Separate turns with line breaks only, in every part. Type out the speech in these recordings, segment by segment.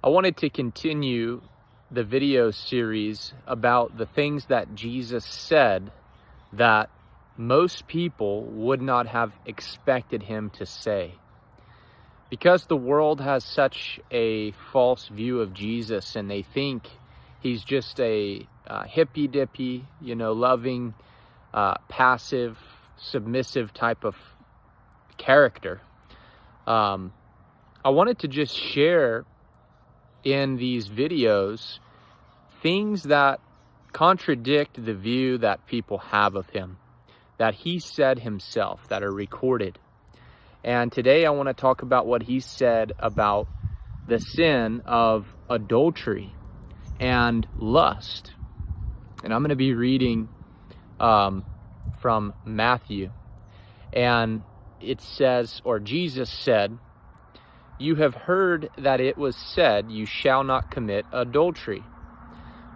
I wanted to continue the video series about the things that Jesus said that most people would not have expected him to say. Because the world has such a false view of Jesus, and they think he's just a hippy-dippy, loving, passive, submissive type of character. I wanted to just share in these videos things that contradict the view that people have of him, that he said himself, that are recorded. And today I want to talk about what he said about the sin of adultery and lust. And I'm going to be reading from Matthew. And it says, or Jesus said, "You have heard that it was said, 'You shall not commit adultery.'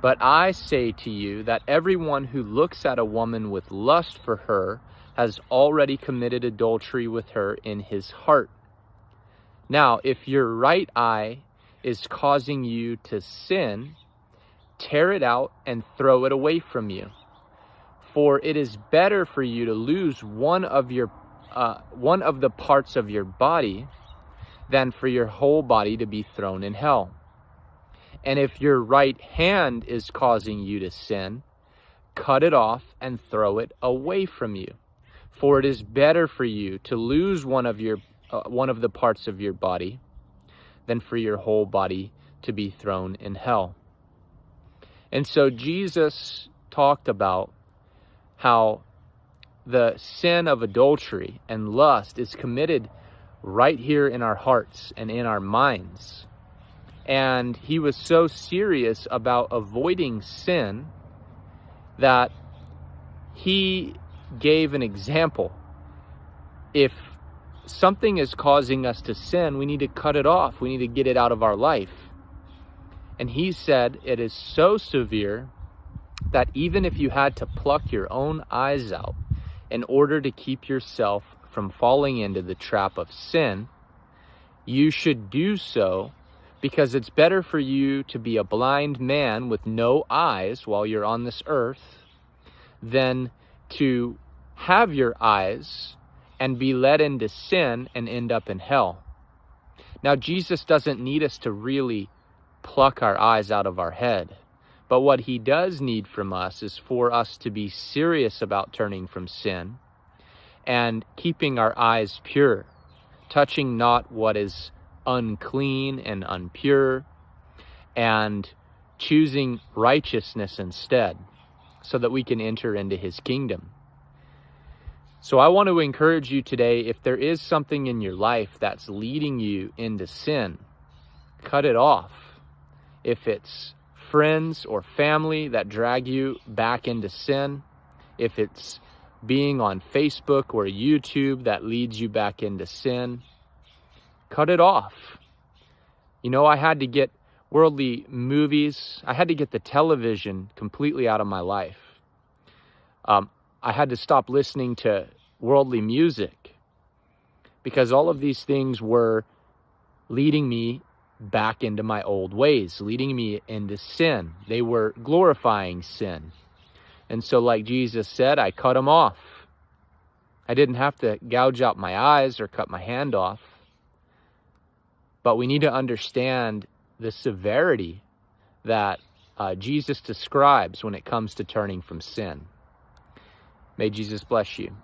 But I say to you that everyone who looks at a woman with lust for her has already committed adultery with her in his heart. Now, if your right eye is causing you to sin, tear it out and throw it away from you. For it is better for you to lose one of the parts of your body than for your whole body to be thrown in hell. And if your right hand is causing you to sin, cut it off and throw it away from you. For it is better for you to lose one of the parts of your body than for your whole body to be thrown in hell." And so Jesus talked about how the sin of adultery and lust is committed right here in our hearts and in our minds. And he was so serious about avoiding sin that he gave an example. If something is causing us to sin, we need to cut it off. We need to get it out of our life. And he said it is so severe that even if you had to pluck your own eyes out in order to keep yourself from falling into the trap of sin, you should do so, because it's better for you to be a blind man with no eyes while you're on this earth than to have your eyes and be led into sin and end up in hell. Now, Jesus doesn't need us to really pluck our eyes out of our head, but what he does need from us is for us to be serious about turning from sin and keeping our eyes pure, touching not what is unclean and impure, and choosing righteousness instead, so that we can enter into his kingdom. So I want to encourage you today, if there is something in your life that's leading you into sin, cut it off. If it's friends or family that drag you back into sin, if it's being on Facebook or YouTube that leads you back into sin, cut it off. I had to get worldly movies. I had to get the television completely out of my life. I had to stop listening to worldly music because all of these things were leading me back into my old ways, leading me into sin. They were glorifying sin. And so, like Jesus said, I cut them off. I didn't have to gouge out my eyes or cut my hand off. But we need to understand the severity that Jesus describes when it comes to turning from sin. May Jesus bless you.